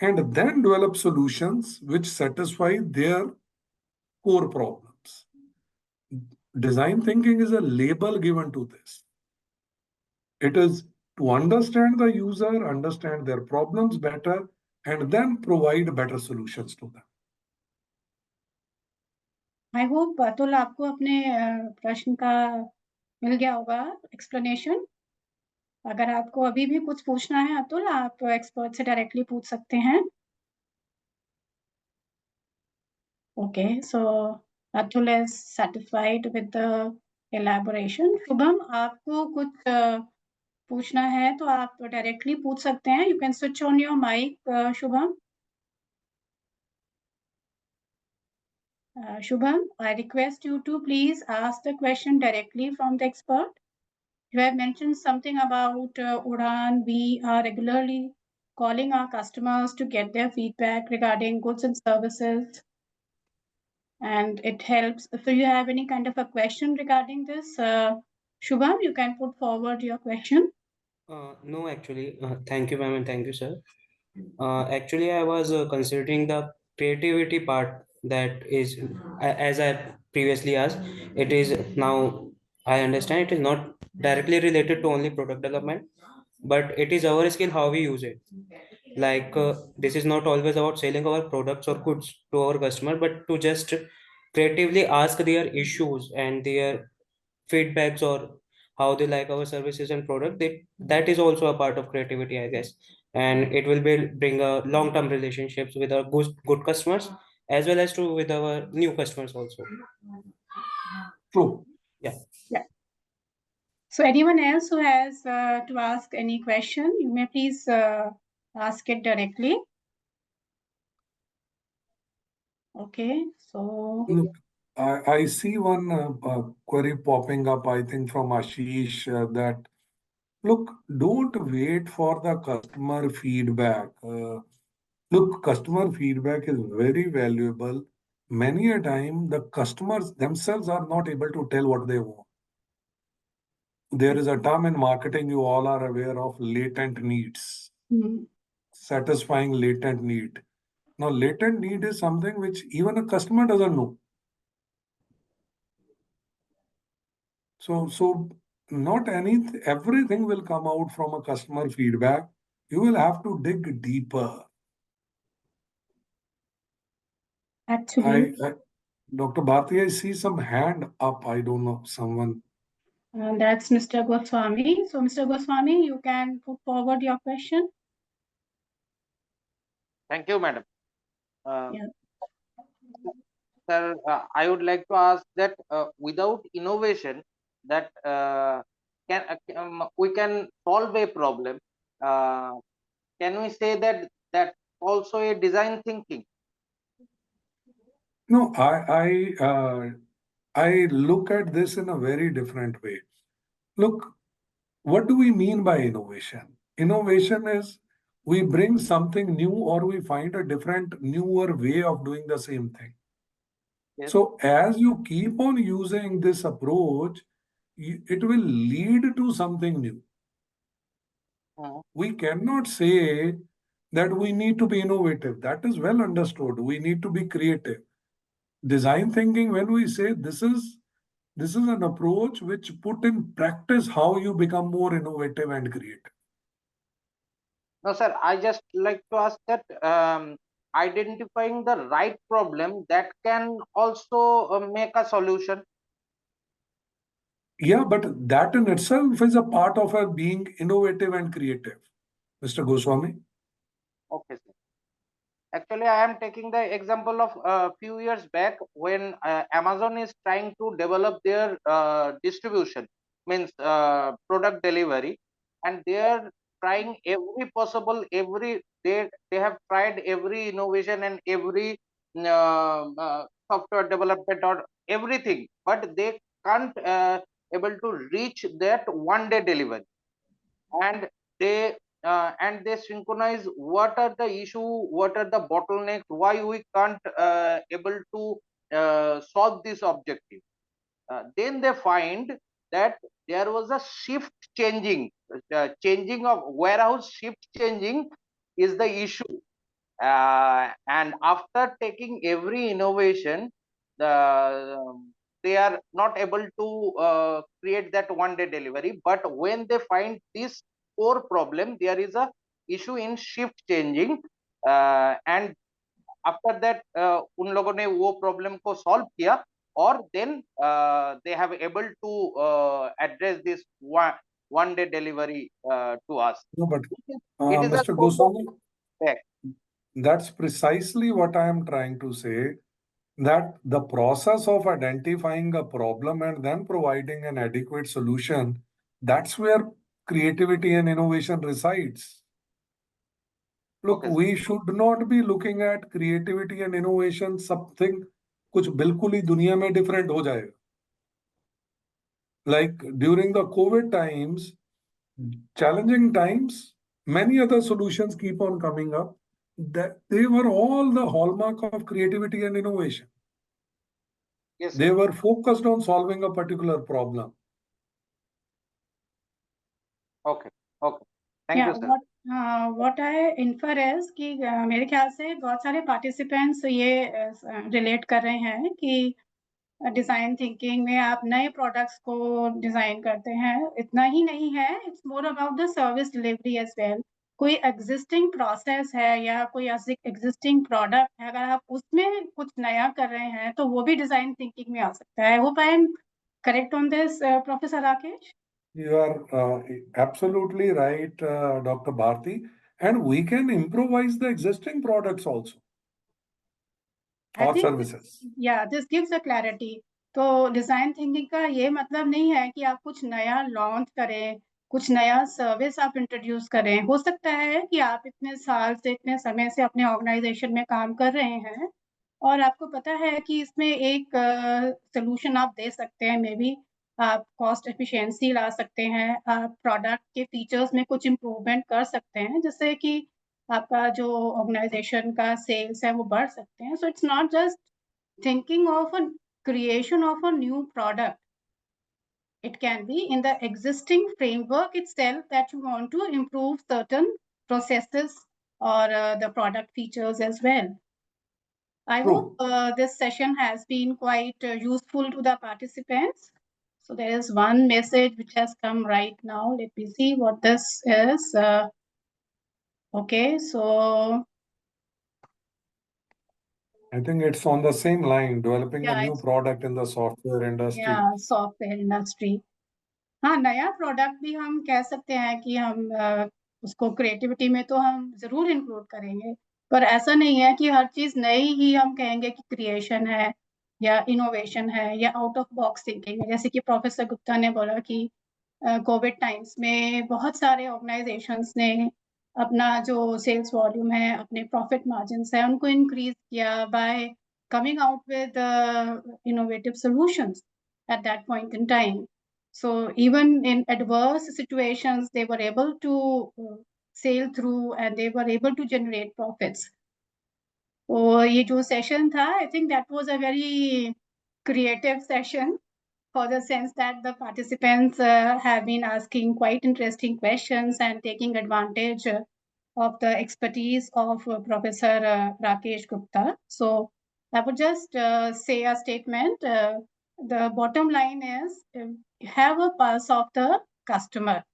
and then develop solutions which satisfy their core problems. design thinking is a label given to this. It is to understand the user, understand their problems better, and then provide better solutions to them. I hope Atul आपको अपने प्रश्न का मिल गया होगा explanation. अगर आपको अभी भी कुछ पूछना है अतुल, आप एक्सपर्ट से डायरेक्टली पूछ सकते हैं. Okay, so Atul is satisfied with the elaboration. Shubham, आपको कुछ पूछना है तो आप डायरेक्टली पूछ सकते हैं. You can switch on your mic, Shubham. Shubham, I request you to please ask the question directly from the expert. You have mentioned something about Udan. We are regularly calling our customers to get their feedback regarding goods and services, and it helps. If you have any kind of a question regarding this, Shubham, you can put forward your question. No, actually, thank you, ma'am, and thank you, sir. Actually, I was considering the creativity part that is, as I previously asked, it is now, I understand it is not directly related to only product development, but it is our skill how we use it. Like, this is not always about selling our products or goods to our customer, but to just creatively ask their issues and their feedbacks or how they like our services and product. That is also a part of creativity, I guess, and it will bring a long-term relationships with our good customers as well as to with our new customers also. True. Yeah. Yeah. So anyone else who has to ask any question, you may please ask it directly. Okay, so Look, I see one query popping up, I think from Ashish, that look, don't wait for the customer feedback. Look, customer feedback is very valuable. Many a time, the customers themselves are not able to tell what they want. There is a term in marketing you all are aware of, latent needs. Satisfying latent need. Now, latent need is something which even a customer doesn't know. So not everything will come out from a customer feedback. You will have to dig deeper. actually, Dr. Bharti, I see some hand up. I don't know, someone. That's Mr. Goswami. So, Mr. Goswami, you can put forward your question. Thank you, madam. Yeah. Sir, I would like to ask that without innovation, that we can solve a problem. Can we say that that also a design thinking? No, I look at this in a very different way. Look, what do we mean by innovation? Innovation is we bring something new or we find a different, newer way of doing the same thing. Yes. So as you keep on using this approach, it will lead to something new. We cannot say that we need to be innovative. That is well understood. We need to be creative. Design thinking, when we say this is an approach which put in practice how you become more innovative and creative. No, sir, I just like to ask that identifying the right problem that can also make a solution. Yeah, but that in itself is a part of our being innovative and creative. Mr. Goswami? Okay, sir. Actually, I am taking the example of a few years back when Amazon is trying to develop their distribution, means product delivery, and they are trying every possible, they have tried every innovation and every software development or everything, but they can't able to reach that one-day delivery, and they synchronize what are the issue, what are the bottlenecks, why we can't able to solve this objective. Then they find that there was a shift changing of warehouse, shift changing is the issue. And after taking every innovation, they they are not able to create that one-day delivery. But when they find this core problem, there is a issue in shift changing, and after that उन लोगों ने वो problem को solve किया, or then they have able to address this one day delivery to us. No, but It is a Mr. Goswami, fact. that's precisely what I am trying to say, that the process of identifying a problem and then providing an adequate solution, that's where creativity and innovation resides. Look, Okay, sir. we should not be looking at creativity and innovation something कुछ बिल्कुल ही दुनिया में different हो जाएगा. Like during the COVID times, challenging times, many other solutions keep on coming up. That they were all the hallmark of creativity and innovation. Yes, They sir. were focused on solving a particular problem. Okay, okay. Thank you, sir. what I infer is कि मेरे ख्याल से बहुत सारे participants ये relate कर रहे हैं कि डिजाइन थिंकिंग में आप नए प्रोडक्ट्स को डिजाइन करते हैं. इतना ही नहीं है, it's more about the service delivery as well. कोई एग्जिस्टिंग प्रोसेस है या कोई एग्जिस्टिंग प्रोडक्ट है, अगर आप उसमें कुछ नया कर रहे हैं तो वो भी डिजाइन थिंकिंग में आ सकता है. Hope I am correct on this, professor Rakesh? You are absolutely right, Dr. Bharti, and we can improvise the existing products also or services. Yeah, this gives a clarity. तो डिजाइन थिंकिंग का ये मतलब नहीं है कि आप कुछ नया लॉन्च करें, कुछ नया सर्विस आप इंट्रोड्यूस करें. हो सकता है कि आप इतने साल से, इतने समय से अपने ऑर्गेनाइजेशन में काम कर रहे हैं और आपको पता है कि इसमें एक सोल्यूशन आप दे सकते हैं. मे बी आप कॉस्ट एफिशिएंसी ला सकते हैं, आप प्रोडक्ट के फीचर्स में कुछ इम्प्रूवमेंट कर सकते हैं जिससे कि आपका जो ऑर्गेनाइजेशन का सेल्स है वो बढ़ सकते हैं. So it's not just thinking of a creation of a new product. It can be in the existing framework itself that you want to improve certain processes or the product features as well. I True. hope this session has been quite useful to the participants. So there is one message which has come right now. Let me see what this is. Okay, so I think it's on the same line, developing a Yeah, new product in the software industry. या software industry. हाँ, नया product भी हम कह सकते हैं कि हम उसको क्रिएटिविटी में तो हम जरूर इंक्लूड करेंगे, पर ऐसा नहीं है कि हर चीज नई ही हम कहेंगे कि क्रिएशन है या इनोवेशन है या आउट ऑफ बॉक्स थिंकिंग है. जैसे कि प्रोफेसर गुप्ता ने बोला कि कोविड टाइम्स में बहुत सारे ऑर्गेनाइजेशंस ने अपना जो सेल्स वॉल्यूम है, अपने प्रॉफिट मार्जिन्स है, उनको इंक्रीज किया bye coming out with innovative solutions at that point in time. So even in adverse situations, they were able to sail through and they were able to generate profits. So ये जो session था, I think that was a very creative session, for the sense that the participants have been asking quite interesting questions and taking advantage of the expertise of Professor Rakesh Gupta. So I would just say a statement. The bottom line is have a pulse of the customer.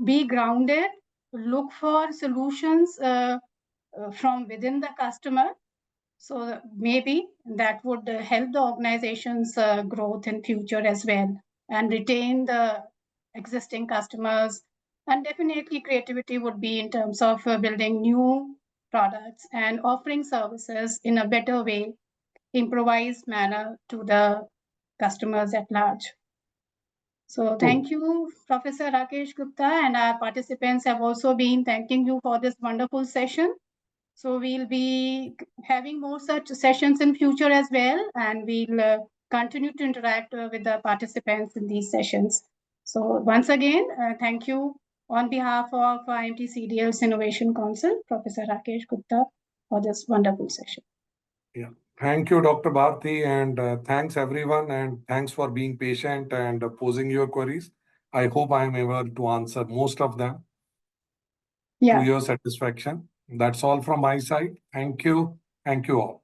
Be grounded. Look for solutions from within the customer. So maybe that would help the organization's growth in future as well and retain the existing customers. And definitely creativity would be in terms of building new products and offering services in a better way, improvised manner to the customers at large. So thank you, Professor Rakesh Gupta, and our participants have also been thanking you for this wonderful session. So we'll be having more such sessions in future as well, and we'll continue to interact with the participants in these sessions. So once again, thank you on behalf of IMT CDL's Innovation Council, Professor Rakesh Gupta, for this wonderful session. Yeah. Thank you, Dr. Bharti, and thanks everyone, and thanks for being patient and posing your queries. I hope I am able to answer most of them to your satisfaction. That's all from my side. Thank you. Thank you all.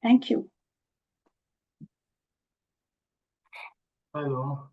Thank you. Hello.